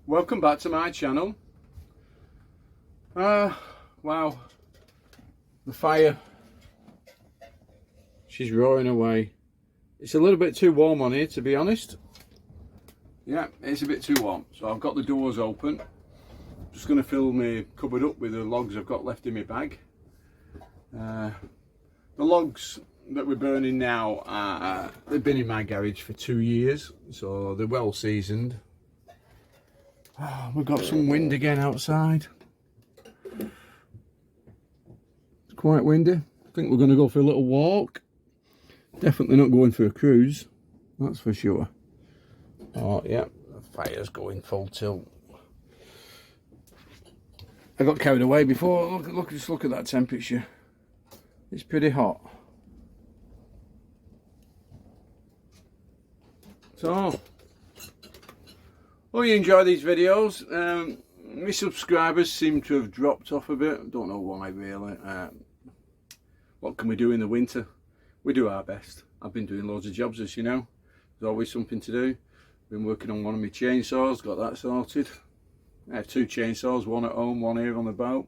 Welcome back to my channel. Wow, the fire, she's roaring away. It's a little bit too warm on here, to be honest. Yeah, it's a bit too warm, so I've got the doors open. Just going to fill my cupboard up with the logs I've got left in my bag. The logs that we're burning now, they've been in my garage for 2 years, so they're well seasoned. We've got some wind again outside. It's quite windy. I think we're going to go for a little walk. Definitely not going for a cruise, that's for sure. Oh yeah, the fire's going full tilt. I got carried away before. Just look at that temperature. It's pretty hot. So, you enjoy these videos. My subscribers seem to have dropped off a bit. I don't know why really. What can we do in the winter? We do our best. I've been doing loads of jobs, as you know. There's always something to do. Been working on one of my chainsaws, got that sorted. I have 2 chainsaws, one at home, one here on the boat,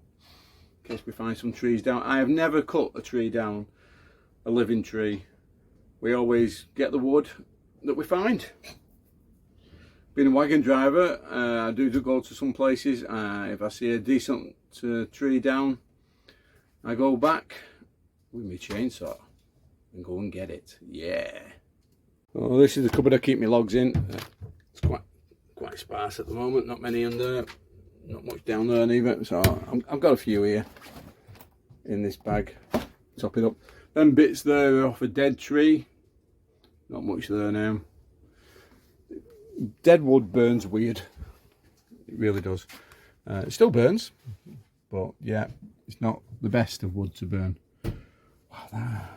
in case we find some trees down. I have never cut a tree down, a living tree. We always get the wood that we find. Being a wagon driver, I do go to some places. If I see a decent tree down, I go back with my chainsaw and go and get it. Yeah. Oh, this is the cupboard I keep my logs in. It's quite sparse at the moment. Not many under, not much down there neither. So I've got a few here in this bag. Top it up. Them bits there are off a dead tree. Not much there now. Dead wood burns weird. It really does. It still burns, but yeah, it's not the best of wood to burn. Wow,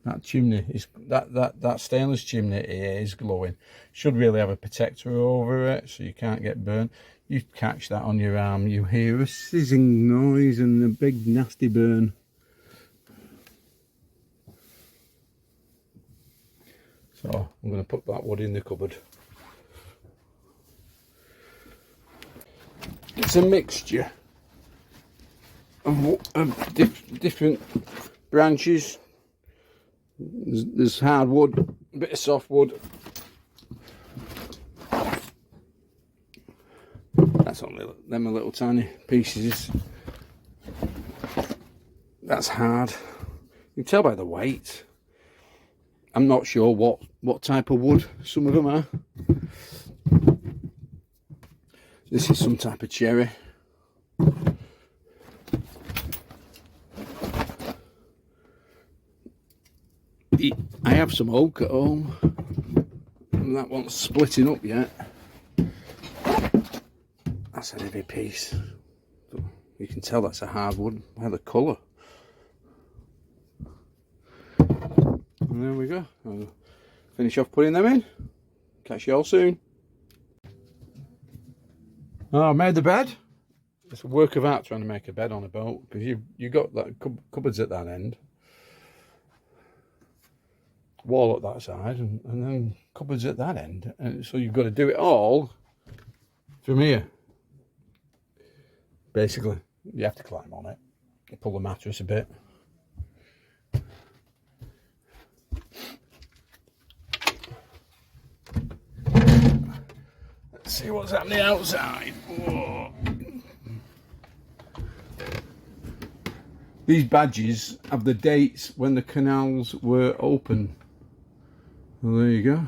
that chimney is that stainless chimney is glowing. Should really have a protector over it so you can't get burned. You catch that on your arm, you hear a sizzling noise and a big nasty burn. So I'm going to put that wood in the cupboard. It's a mixture of different branches. There's hardwood, a bit of softwood. That's only them little tiny pieces. That's hard. You can tell by the weight. I'm not sure what type of wood some of them are. This is some type of cherry. I have some oak at home, and that one's splitting up yet. That's a heavy piece. You can tell that's a hardwood by the colour. And there we go. I'll finish off putting them in. Catch you all soon. Oh, I made the bed. It's a work of art trying to make a bed on a boat, because you got that cupboards at that end, wall at that side, and then cupboards at that end, and so you've got to do it all from here. Basically, you have to climb on it, pull the mattress a bit. Let's see what's happening outside. Whoa. These badges have the dates when the canals were open. Well, there you go.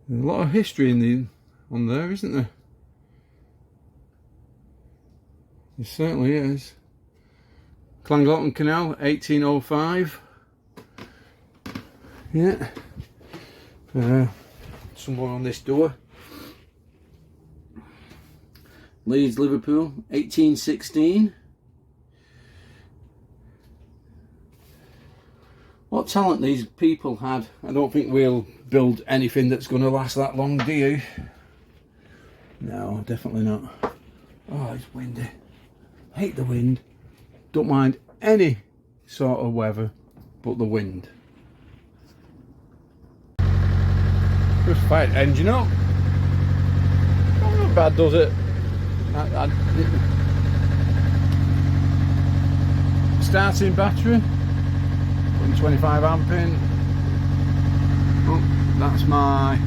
There's a lot of history on there, isn't there? It certainly is. Llangollen Canal, 1805. Yeah. Somewhere on this door. Leeds, Liverpool, 1816. What talent these people had. I don't think we'll build anything that's going to last that long, do you? No, definitely not. Oh, it's windy. Hate the wind. Don't mind any sort of weather but the wind. Just fire engine up. Not bad, does it? Starting battery. Putting 25 amp in. Oh, that's my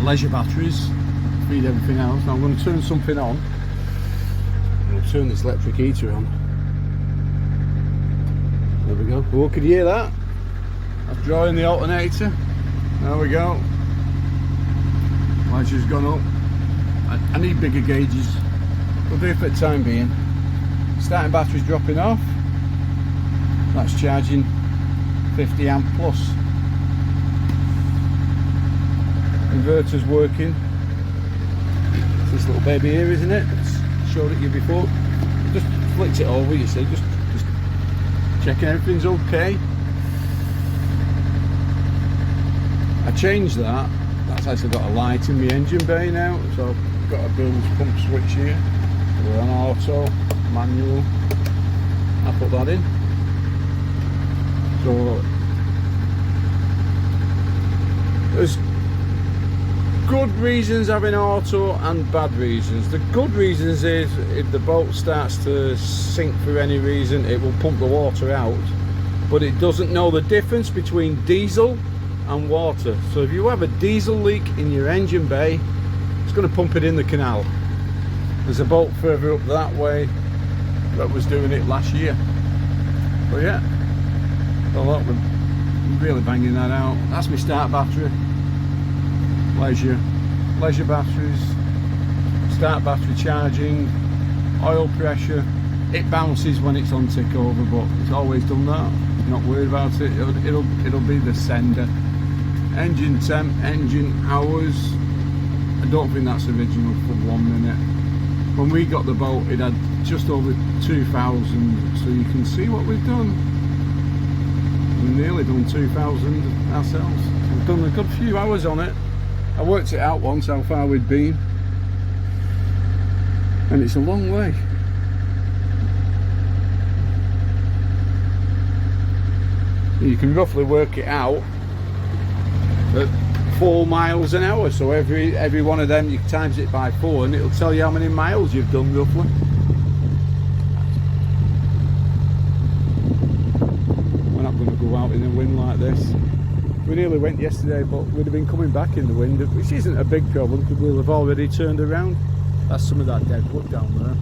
leisure batteries. Feed everything else. Now I'm going to turn something on. I'll turn this electric heater on. There we go. Oh, can you hear that? That's drawing the alternator. There we go. Leisure's gone up. I need bigger gauges. We'll do it for the time being. Starting battery's dropping off. That's charging 50 amp plus. Inverter's working. It's this little baby here, isn't it? It's showed it you before. Just flicked it over, you see. Just checking everything's okay. I changed that. That's actually got a light in the engine bay now, so I've got a bilge pump switch here. We're on auto, manual. I put that in. So there's good reasons having auto and bad reasons. The good reasons is if the boat starts to sink for any reason, it will pump the water out, but it doesn't know the difference between diesel and water. So if you have a diesel leak in your engine bay, it's going to pump it in the canal. There's a boat further up that way that was doing it last year. But yeah, so look, we're really banging that out. That's my start battery. Leisure batteries, start battery charging, oil pressure. It bounces when it's on tick over, but it's always done that. Not worried about it. It'll be the sender. Engine temp, engine hours. I don't think that's original for 1 minute. When we got the boat, it had just over 2,000. So you can see what we've done. We've nearly done 2,000 ourselves. We've done a good few hours on it. I worked it out once how far we'd been, and it's a long way. You can roughly work it out at 4 miles an hour, so every one of them you times it by 4 and it'll tell you how many miles you've done roughly. We're not going to go out in the wind like this. We nearly went yesterday, but we'd have been coming back in the wind, which isn't a big problem because we'll have already turned around. That's some of that dead wood down there.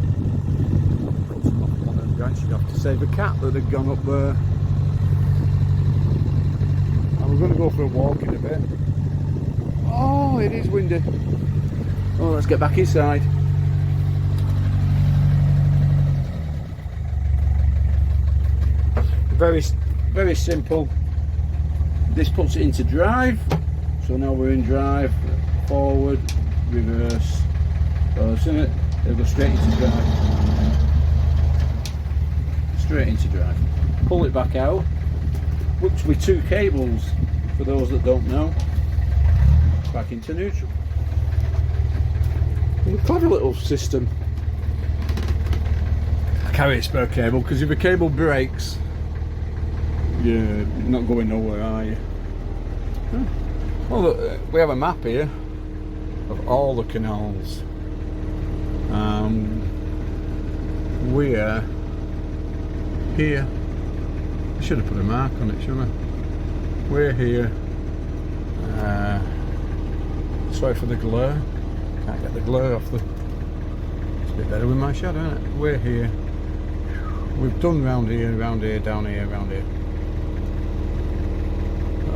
Put some off on them branches. You'd have to save a cat that had gone up there. And we're going to go for a walk in a bit. Oh, it is windy. Oh, let's get back inside. Very simple. This puts it into drive, so now we're in drive, forward, reverse, isn't it? It'll go straight into drive. Straight into drive. Pull it back out, which with 2 cables, for those that don't know, back into neutral. And a clever little system. I carry a spare cable because if a cable breaks, you're not going nowhere, are you? Well, look, we have a map here of all the canals. We're here. I should have put a mark on it, shouldn't I? We're here. Sorry for the glare. Can't get the glare off the. It's a bit better with my shadow, isn't it? We're here. We've done round here, down here, round here.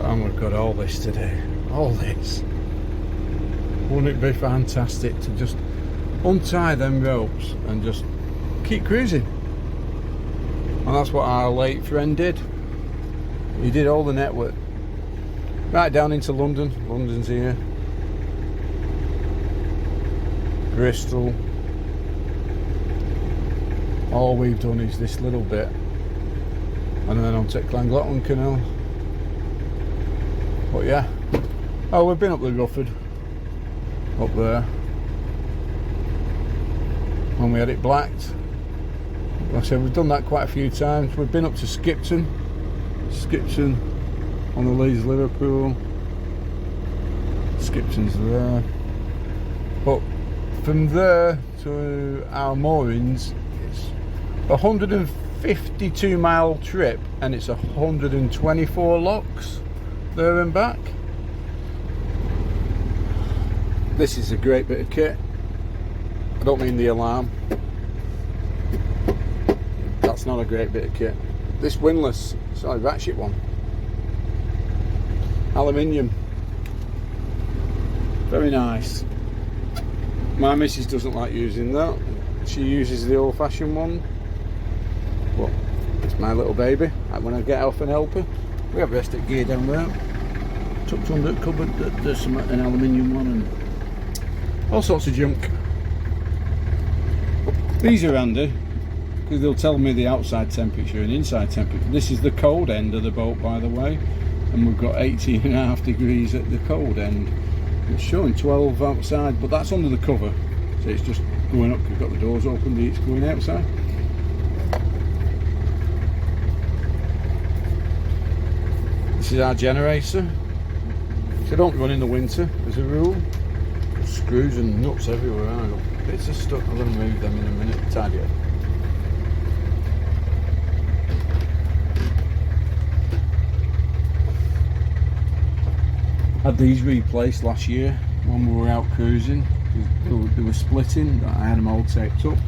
And we've got all this today. All this. Wouldn't it be fantastic to just untie them ropes and just keep cruising? And that's what our late friend did. He did all the network. Right down into London. London's here. Bristol. All we've done is this little bit. And then on to Llangollen Canal. But yeah, oh, we've been up the Rufford, up there, when we had it blacked. Like I said, we've done that quite a few times. We've been up to Skipton on the Leeds Liverpool. Skipton's there. But from there to our moorings, it's a 152-mile trip, and it's 124 locks there and back. This is a great bit of kit. I don't mean the alarm. That's not a great bit of kit. This windlass, sorry, ratchet one. Aluminium. Very nice. My missus doesn't like using that. She uses the old-fashioned one. But it's my little baby. When I get off and help her, we have rested gear down there. Tucked under the cupboard. There's an aluminium one and all sorts of junk. These are handy because they'll tell me the outside temperature and inside temperature. This is the cold end of the boat, by the way, and we've got 18.5 degrees at the cold end. It's showing 12 outside, but that's under the cover, so it's just going up. We've got the doors open, it's going outside. This is our generator. So don't run in the winter as a rule. Screws and nuts everywhere. I got bits of stuff. I'm going to move them in a minute. Tidy up. Had these replaced last year when we were out cruising. They were splitting. I had them all taped up.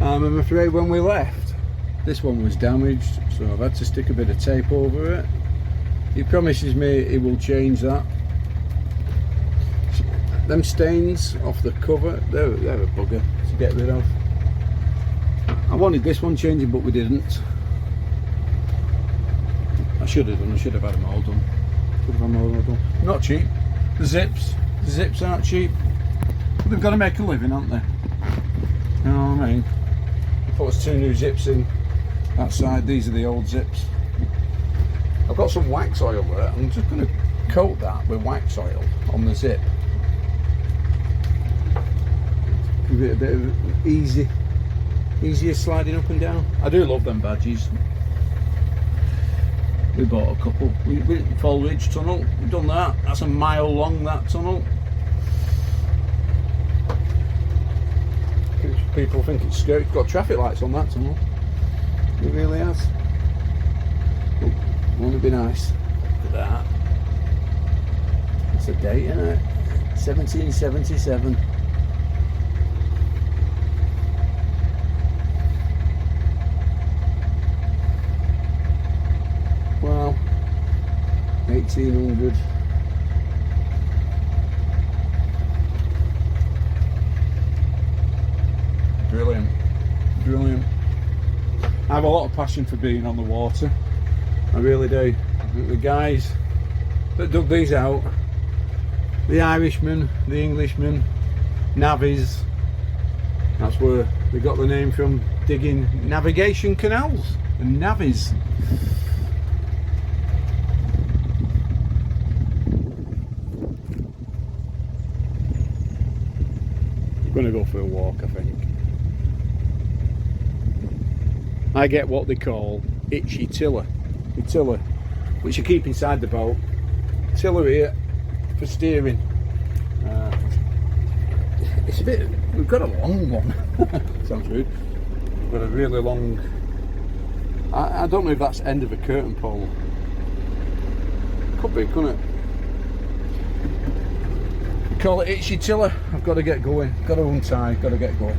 I'm afraid when we left, this one was damaged, so I've had to stick a bit of tape over it. He promises me he will change that. Them stains off the cover, they're a bugger to get rid of. I wanted this one changing, but we didn't. I should have done. I should have had them all done. Not cheap. The zips aren't cheap. But they've got to make a living, haven't they? You know what I mean? I put us 2 new zips in that side. These are the old zips. I've got some wax oil there. I'm just going to coat that with wax oil on the zip. Give it a bit of easier sliding up and down. I do love them badges. We bought a couple. We Fall Ridge Tunnel. We've done that. That's a mile long, that tunnel. People think it's scary. It's got traffic lights on that tunnel. It really has. Oh, won't it be nice? Look at that. It's a date, isn't it? 1777. Wow. 1800. Brilliant. Brilliant. I have a lot of passion for being on the water. I really do. The guys that dug these out, the Irishmen, the Englishmen, navvies, that's where they got the name from, digging navigation canals and navvies. I'm going to go for a walk, I think. I get what they call itchy tiller. The tiller, which you keep inside the boat. Tiller here for steering. It's a bit, we've got a long one. Sounds rude. We've got a really long, I don't know if that's end of a curtain pole. Could be, couldn't it? Call it itchy tiller. I've got to get going. Got to untie, got to get going.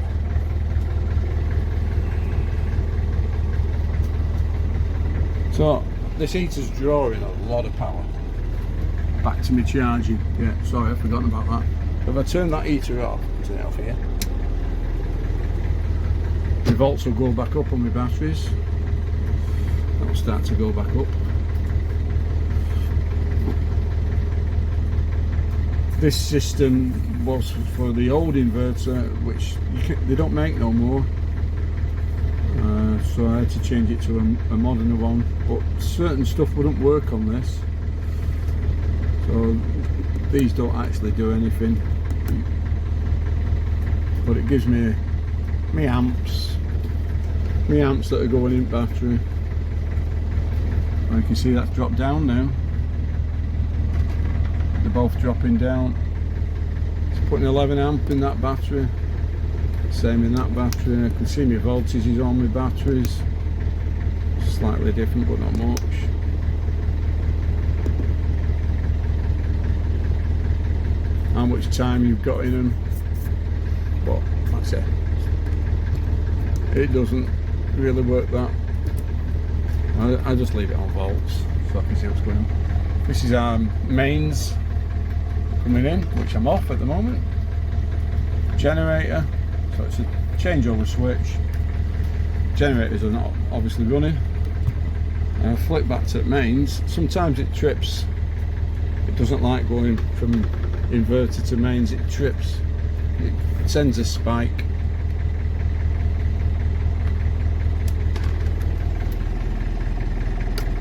So this heater's drawing a lot of power. Back to me charging. Yeah, sorry, I've forgotten about that. If I turn that heater off, turn it off here. The volts will go back up on my batteries. That'll start to go back up. This system was for the old inverter, which they don't make no more. So I had to change it to a modern one, but certain stuff wouldn't work on this. So these don't actually do anything, but it gives me amps that are going in battery. You can see that's dropped down now. The are both dropping down. It's putting 11 amp in that battery. Same in that battery. I can see my voltages on my batteries. Slightly different, but not much. How much time you've got in them, but like I say, it doesn't really work that. I just leave it on volts so I can see what's going on. This is our mains coming in, which I'm off at the moment. Generator, so it's a changeover switch. Generators are not obviously running. I flip back to mains. Sometimes it trips. It doesn't like going from inverter to mains. It trips. It sends a spike.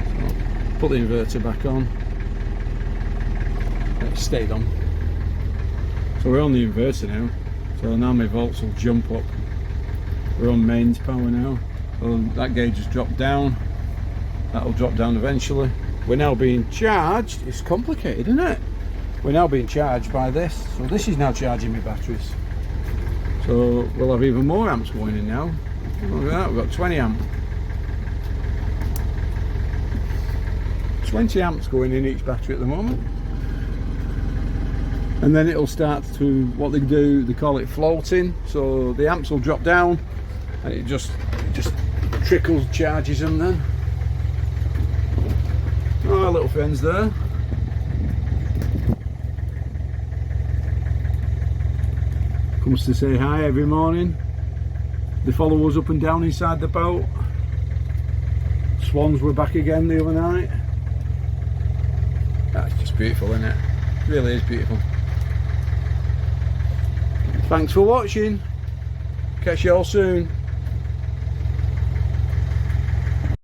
So put the inverter back on. It stayed on. So we're on the inverter now. So now my volts will jump up. We're on mains power now. So that gauge has dropped down. That'll drop down eventually. We're now being charged. It's complicated, isn't it? We're now being charged by this. So this is now charging my batteries. So we'll have even more amps going in now. Look at that, we've got 20 amp. 20 amps going in each battery at the moment. And then it'll start to, what they do, they call it floating. So the amps will drop down and it just trickles, charges them then. Oh, our little friends there. Comes to say hi every morning. They follow us up and down inside the boat. Swans were back again the other night. That's just beautiful, isn't it? It really is beautiful. Thanks for watching. Catch you all soon.